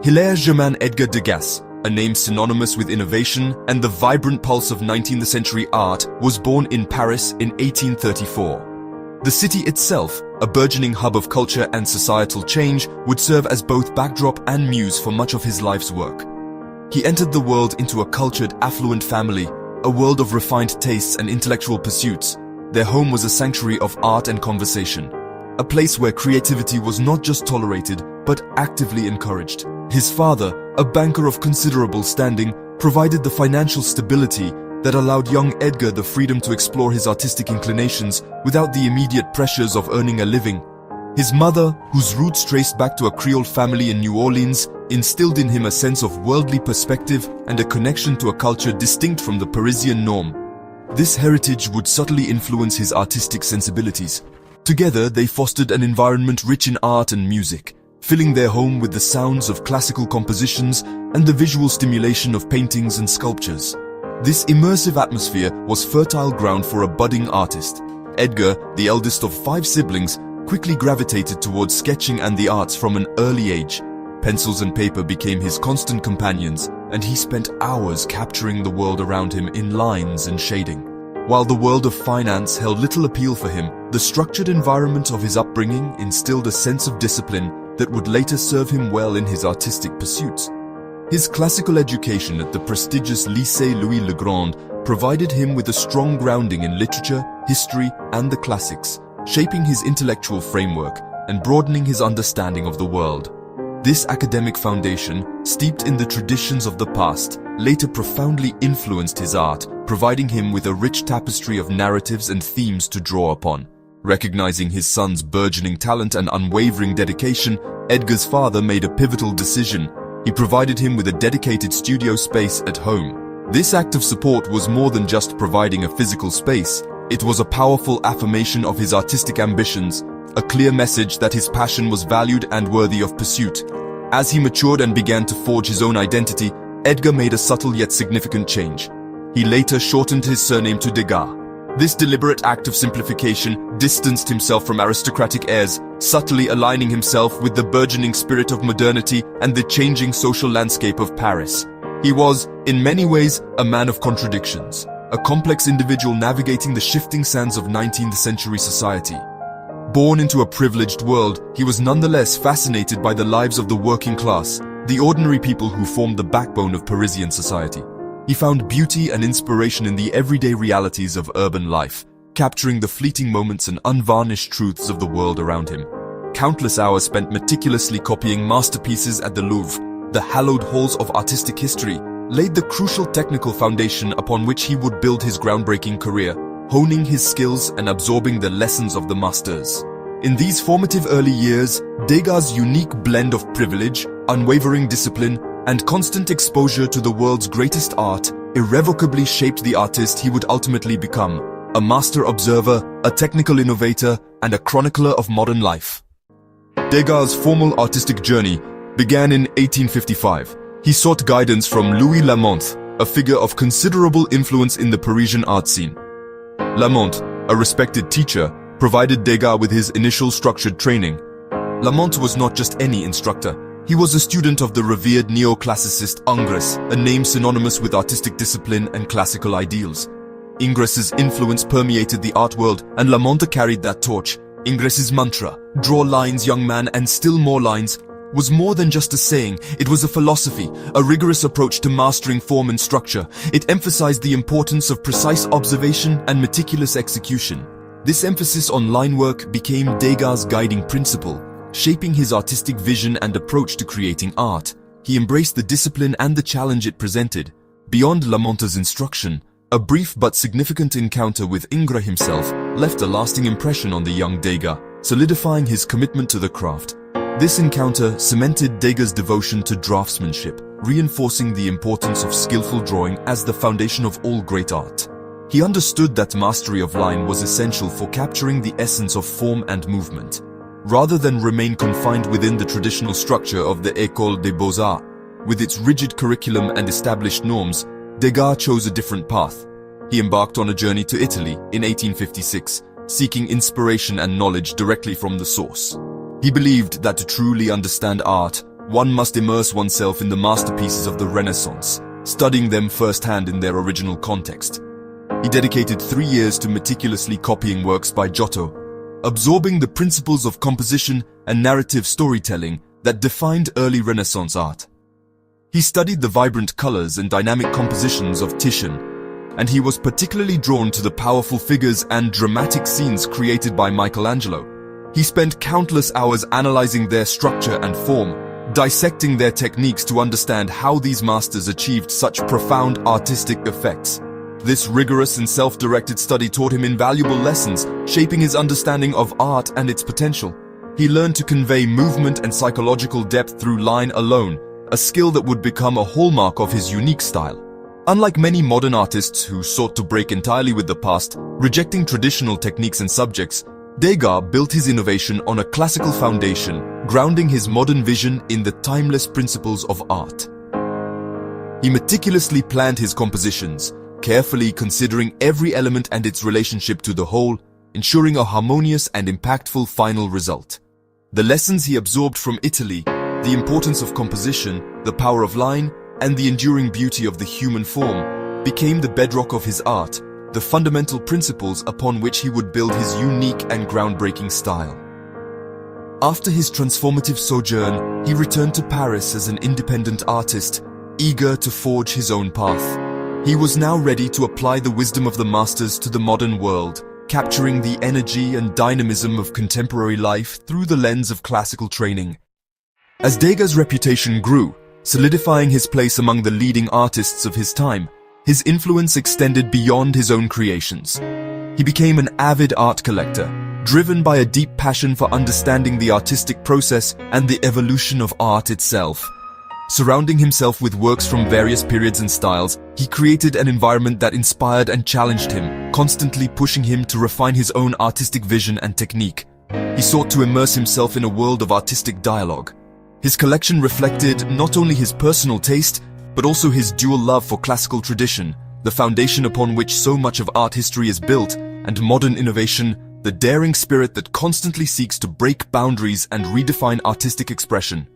Hilaire Germain Edgar Degas, a name synonymous with innovation and the vibrant pulse of 19th century art, was born in Paris in 1834. The city itself, a burgeoning hub of culture and societal change, would serve as both backdrop and muse for much of his life's work. He entered the world into a cultured, affluent family, a world of refined tastes and intellectual pursuits. Their home was a sanctuary of art and conversation, a place where creativity was not just tolerated, but actively encouraged. His father, a banker of considerable standing, provided the financial stability that allowed young Edgar the freedom to explore his artistic inclinations without the immediate pressures of earning a living. His mother, whose roots traced back to a Creole family in New Orleans, instilled in him a sense of worldly perspective and a connection to a culture distinct from the Parisian norm. This heritage would subtly influence his artistic sensibilities. Together, they fostered an environment rich in art and music, filling their home with the sounds of classical compositions and the visual stimulation of paintings and sculptures. This immersive atmosphere was fertile ground for a budding artist. Edgar, the eldest of 5 siblings, quickly gravitated towards sketching and the arts from an early age. Pencils and paper became his constant companions, and he spent hours capturing the world around him in lines and shading. While the world of finance held little appeal for him, the structured environment of his upbringing instilled a sense of discipline that would later serve him well in his artistic pursuits. His classical education at the prestigious Lycée Louis le Grand provided him with a strong grounding in literature, history, and the classics, shaping his intellectual framework and broadening his understanding of the world. This academic foundation, steeped in the traditions of the past, later profoundly influenced his art, providing him with a rich tapestry of narratives and themes to draw upon. Recognizing his son's burgeoning talent and unwavering dedication, Edgar's father made a pivotal decision. He provided him with a dedicated studio space at home. This act of support was more than just providing a physical space. It was a powerful affirmation of his artistic ambitions, a clear message that his passion was valued and worthy of pursuit. As he matured and began to forge his own identity, Edgar made a subtle yet significant change. He later shortened his surname to Degas. This deliberate act of simplification distanced himself from aristocratic heirs, subtly aligning himself with the burgeoning spirit of modernity and the changing social landscape of Paris. He was, in many ways, a man of contradictions, a complex individual navigating the shifting sands of 19th century society. Born into a privileged world, he was nonetheless fascinated by the lives of the working class, the ordinary people who formed the backbone of Parisian society. He found beauty and inspiration in the everyday realities of urban life, capturing the fleeting moments and unvarnished truths of the world around him. Countless hours spent meticulously copying masterpieces at the Louvre, the hallowed halls of artistic history, laid the crucial technical foundation upon which he would build his groundbreaking career, honing his skills and absorbing the lessons of the masters. In these formative early years, Degas' unique blend of privilege, unwavering discipline, and constant exposure to the world's greatest art irrevocably shaped the artist he would ultimately become, a master observer, a technical innovator, and a chronicler of modern life. Degas' formal artistic journey began in 1855. He sought guidance from Louis Lamont, a figure of considerable influence in the Parisian art scene. Lamont, a respected teacher, provided Degas with his initial structured training. Lamont was not just any instructor. He was a student of the revered neoclassicist Ingres, a name synonymous with artistic discipline and classical ideals. Ingres's influence permeated the art world, and Lamont carried that torch. Ingres's mantra, "Draw lines, young man, and still more lines," was more than just a saying. It was a philosophy, a rigorous approach to mastering form and structure. It emphasized the importance of precise observation and meticulous execution. This emphasis on line work became Degas' guiding principle, shaping his artistic vision and approach to creating art. He embraced the discipline and the challenge it presented. Beyond Lamont's instruction, a brief but significant encounter with Ingres himself left a lasting impression on the young Degas, solidifying his commitment to the craft. This encounter cemented Degas' devotion to draftsmanship, reinforcing the importance of skillful drawing as the foundation of all great art. He understood that mastery of line was essential for capturing the essence of form and movement. Rather than remain confined within the traditional structure of the École des Beaux-Arts, with its rigid curriculum and established norms, Degas chose a different path. He embarked on a journey to Italy in 1856, seeking inspiration and knowledge directly from the source. He believed that to truly understand art, one must immerse oneself in the masterpieces of the Renaissance, studying them firsthand in their original context. He dedicated 3 years to meticulously copying works by Giotto, absorbing the principles of composition and narrative storytelling that defined early Renaissance art. He studied the vibrant colors and dynamic compositions of Titian, and he was particularly drawn to the powerful figures and dramatic scenes created by Michelangelo. He spent countless hours analyzing their structure and form, dissecting their techniques to understand how these masters achieved such profound artistic effects. This rigorous and self-directed study taught him invaluable lessons, shaping his understanding of art and its potential. He learned to convey movement and psychological depth through line alone, a skill that would become a hallmark of his unique style. Unlike many modern artists who sought to break entirely with the past, rejecting traditional techniques and subjects, Degas built his innovation on a classical foundation, grounding his modern vision in the timeless principles of art. He meticulously planned his compositions, carefully considering every element and its relationship to the whole, ensuring a harmonious and impactful final result. The lessons he absorbed from Italy, the importance of composition, the power of line, and the enduring beauty of the human form, became the bedrock of his art, the fundamental principles upon which he would build his unique and groundbreaking style. After his transformative sojourn, he returned to Paris as an independent artist, eager to forge his own path. He was now ready to apply the wisdom of the masters to the modern world, capturing the energy and dynamism of contemporary life through the lens of classical training. As Degas' reputation grew, solidifying his place among the leading artists of his time, his influence extended beyond his own creations. He became an avid art collector, driven by a deep passion for understanding the artistic process and the evolution of art itself. Surrounding himself with works from various periods and styles, he created an environment that inspired and challenged him, constantly pushing him to refine his own artistic vision and technique. He sought to immerse himself in a world of artistic dialogue. His collection reflected not only his personal taste, but also his dual love for classical tradition, the foundation upon which so much of art history is built, and modern innovation, the daring spirit that constantly seeks to break boundaries and redefine artistic expression.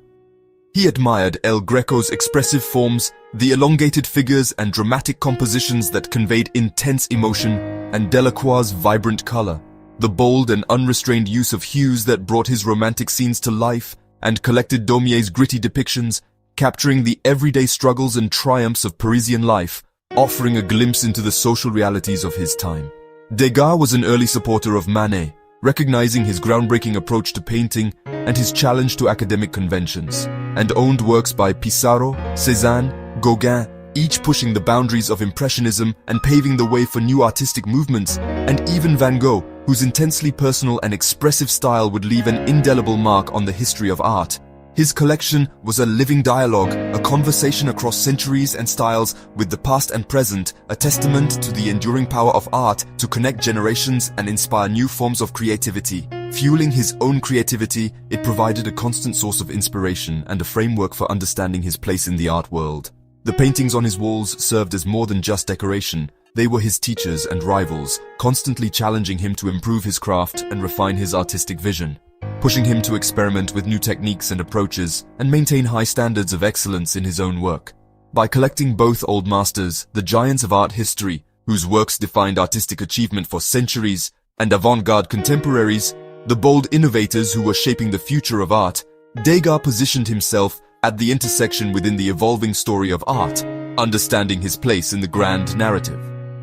He admired El Greco's expressive forms, the elongated figures and dramatic compositions that conveyed intense emotion, and Delacroix's vibrant color, the bold and unrestrained use of hues that brought his romantic scenes to life, and collected Daumier's gritty depictions, capturing the everyday struggles and triumphs of Parisian life, offering a glimpse into the social realities of his time. Degas was an early supporter of Manet, recognizing his groundbreaking approach to painting and his challenge to academic conventions, and owned works by Pissarro, Cézanne, Gogh, each pushing the boundaries of Impressionism and paving the way for new artistic movements, and even Van Gogh, whose intensely personal and expressive style would leave an indelible mark on the history of art. His collection was a living dialogue, a conversation across centuries and styles with the past and present, a testament to the enduring power of art to connect generations and inspire new forms of creativity. Fueling his own creativity, it provided a constant source of inspiration and a framework for understanding his place in the art world. The paintings on his walls served as more than just decoration. They were his teachers and rivals, constantly challenging him to improve his craft and refine his artistic vision, pushing him to experiment with new techniques and approaches and maintain high standards of excellence in his own work. By collecting both old masters, the giants of art history, whose works defined artistic achievement for centuries, and avant-garde contemporaries, the bold innovators who were shaping the future of art, Degas positioned himself at the intersection within the evolving story of art, understanding his place in the grand narrative.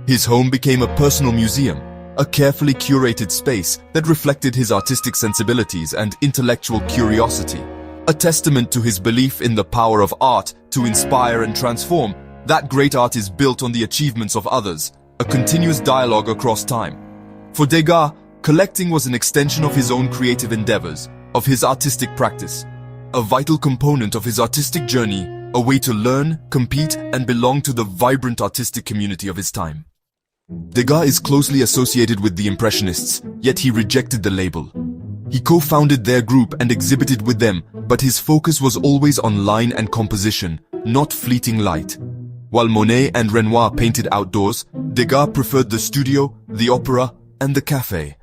His home became a personal museum, a carefully curated space that reflected his artistic sensibilities and intellectual curiosity. A testament to his belief in the power of art to inspire and transform, that great art is built on the achievements of others, a continuous dialogue across time. For Degas, collecting was an extension of his own creative endeavors, of his artistic practice, a vital component of his artistic journey, a way to learn, compete, and belong to the vibrant artistic community of his time. Degas is closely associated with the Impressionists, yet he rejected the label. He co-founded their group and exhibited with them, but his focus was always on line and composition, not fleeting light. While Monet and Renoir painted outdoors, Degas preferred the studio, the opera, and the café.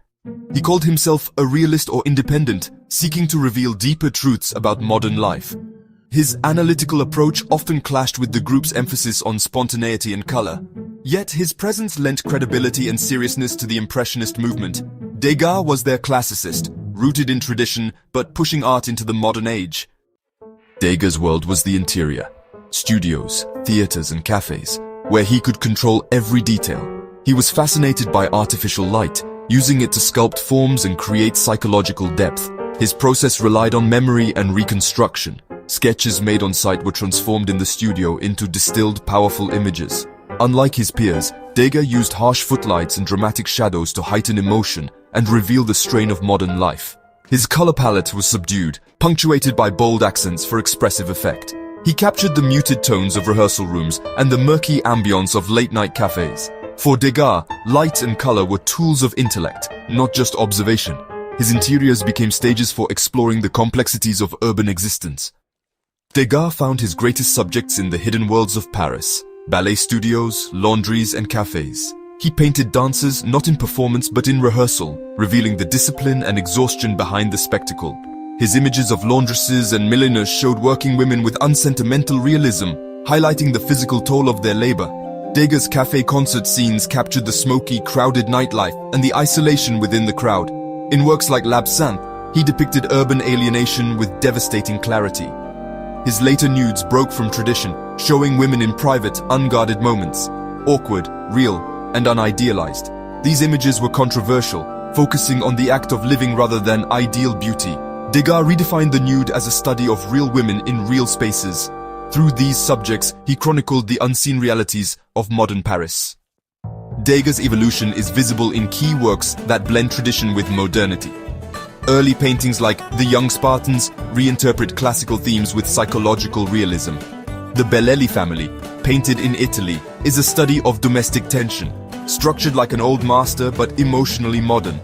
He called himself a realist or independent, seeking to reveal deeper truths about modern life. His analytical approach often clashed with the group's emphasis on spontaneity and color. Yet his presence lent credibility and seriousness to the Impressionist movement. Degas was their classicist, rooted in tradition but pushing art into the modern age. Degas' world was the interior. Studios, theaters and cafes, where he could control every detail. He was fascinated by artificial light, using it to sculpt forms and create psychological depth. His process relied on memory and reconstruction. Sketches made on site were transformed in the studio into distilled, powerful images. Unlike his peers, Degas used harsh footlights and dramatic shadows to heighten emotion and reveal the strain of modern life. His color palette was subdued, punctuated by bold accents for expressive effect. He captured the muted tones of rehearsal rooms and the murky ambience of late-night cafes. For Degas, light and color were tools of intellect, not just observation. His interiors became stages for exploring the complexities of urban existence. Degas found his greatest subjects in the hidden worlds of Paris: ballet studios, laundries, and cafes. He painted dancers not in performance but in rehearsal, revealing the discipline and exhaustion behind the spectacle. His images of laundresses and milliners showed working women with unsentimental realism, highlighting the physical toll of their labor. Degas' cafe concert scenes captured the smoky, crowded nightlife and the isolation within the crowd. In works like L'Absinthe, he depicted urban alienation with devastating clarity. His later nudes broke from tradition, showing women in private, unguarded moments, awkward, real, and unidealized. These images were controversial, focusing on the act of living rather than ideal beauty. Degas redefined the nude as a study of real women in real spaces. Through these subjects, he chronicled the unseen realities of modern Paris. Degas' evolution is visible in key works that blend tradition with modernity. Early paintings like The Young Spartans reinterpret classical themes with psychological realism. The Ballet family, painted in Italy, is a study of domestic tension, structured like an old master but emotionally modern.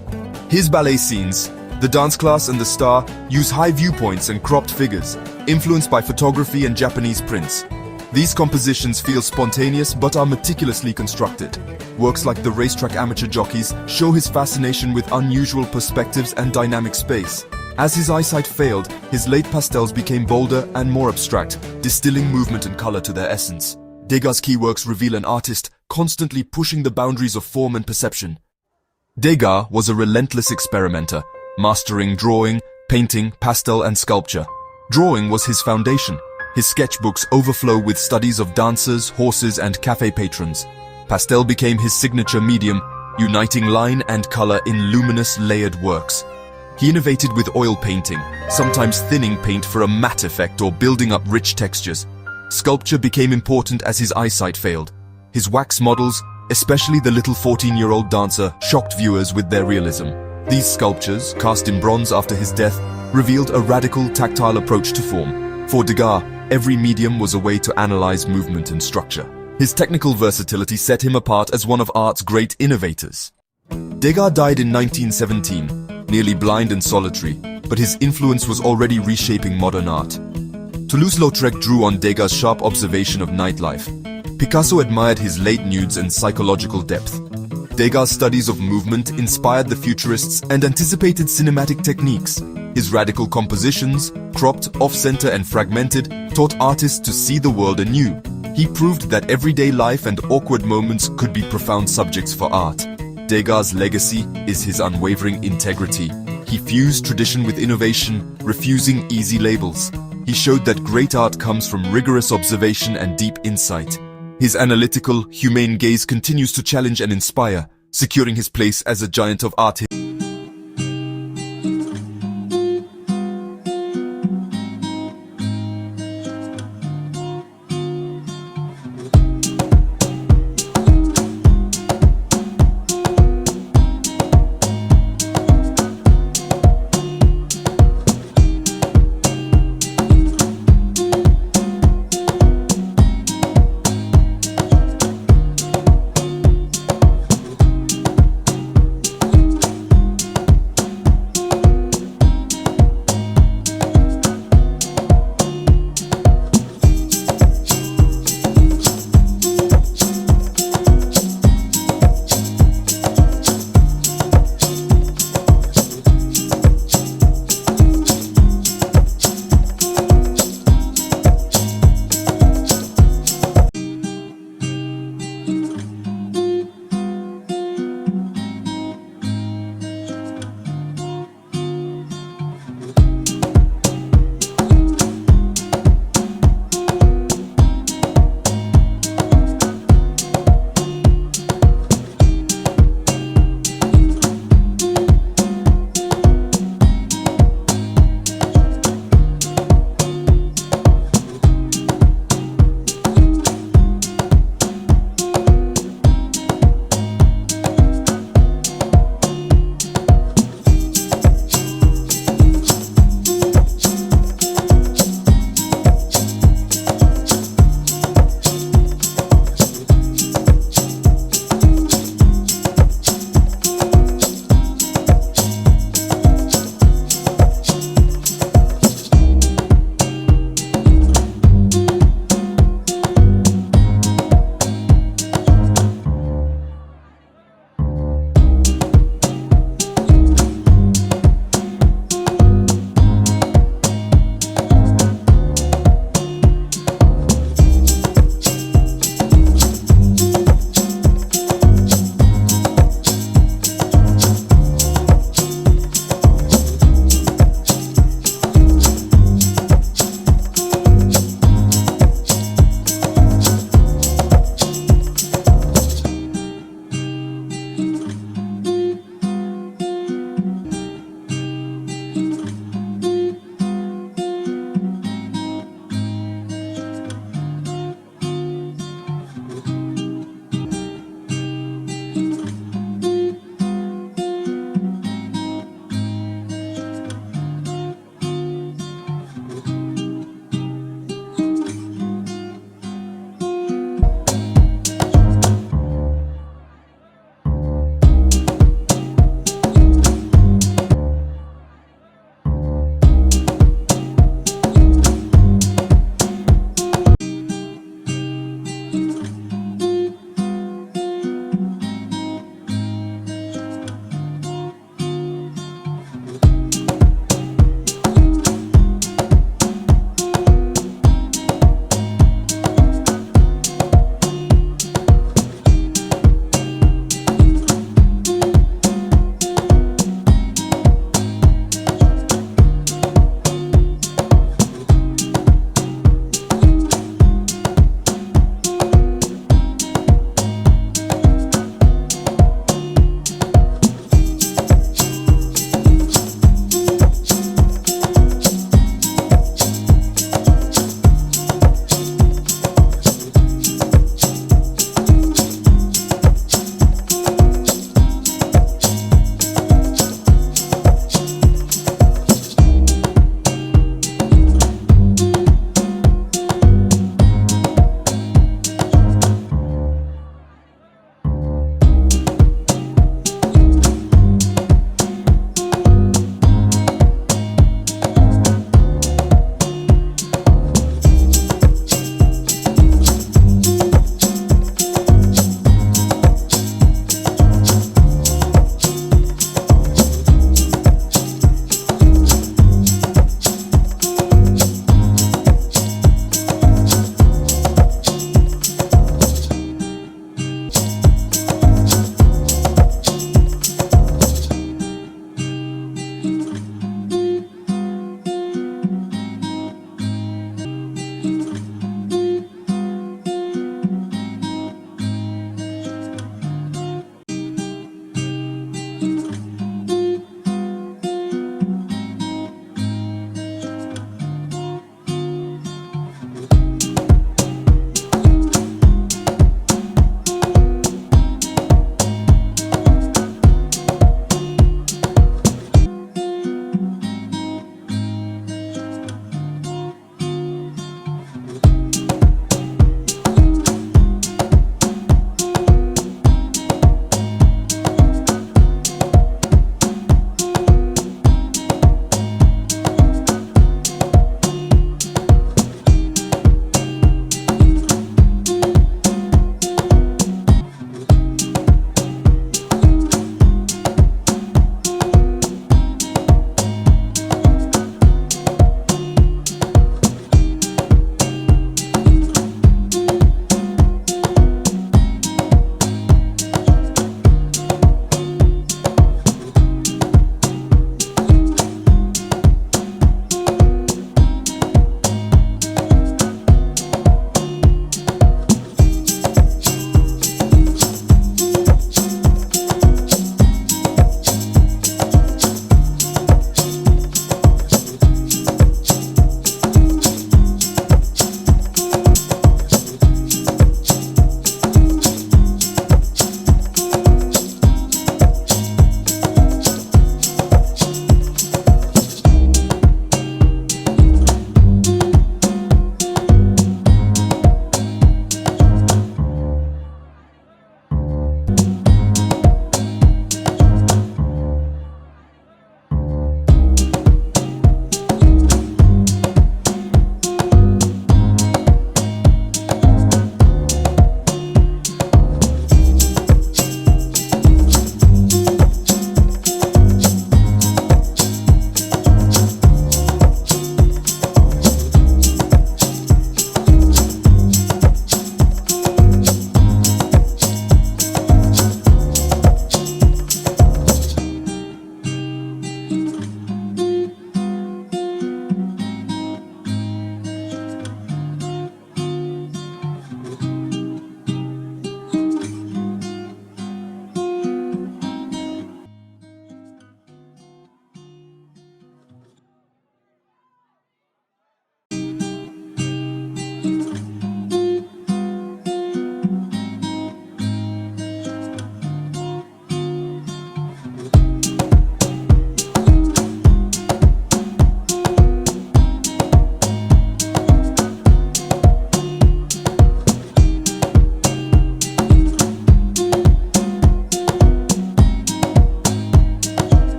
His ballet scenes, The Dance Class and The Star, use high viewpoints and cropped figures, influenced by photography and Japanese prints. These compositions feel spontaneous but are meticulously constructed. Works like The Racetrack Amateur Jockeys show his fascination with unusual perspectives and dynamic space. As his eyesight failed, his late pastels became bolder and more abstract, distilling movement and color to their essence. Degas' key works reveal an artist constantly pushing the boundaries of form and perception. Degas was a relentless experimenter, mastering drawing, painting, pastel, and sculpture. Drawing was his foundation. His sketchbooks overflow with studies of dancers, horses, and cafe patrons. Pastel became his signature medium, uniting line and color in luminous, layered works. He innovated with oil painting, sometimes thinning paint for a matte effect or building up rich textures. Sculpture became important as his eyesight failed. His wax models, especially the little 14-year-old dancer, shocked viewers with their realism. These sculptures, cast in bronze after his death, revealed a radical, tactile approach to form. For Degas, every medium was a way to analyze movement and structure. His technical versatility set him apart as one of art's great innovators. Degas died in 1917, nearly blind and solitary, but his influence was already reshaping modern art. Toulouse-Lautrec drew on Degas' sharp observation of nightlife. Picasso admired his late nudes and psychological depth. Degas' studies of movement inspired the Futurists and anticipated cinematic techniques. His radical compositions, cropped, off-center and fragmented, taught artists to see the world anew. He proved that everyday life and awkward moments could be profound subjects for art. Degas' legacy is his unwavering integrity. He fused tradition with innovation, refusing easy labels. He showed that great art comes from rigorous observation and deep insight. His analytical, humane gaze continues to challenge and inspire, securing his place as a giant of art.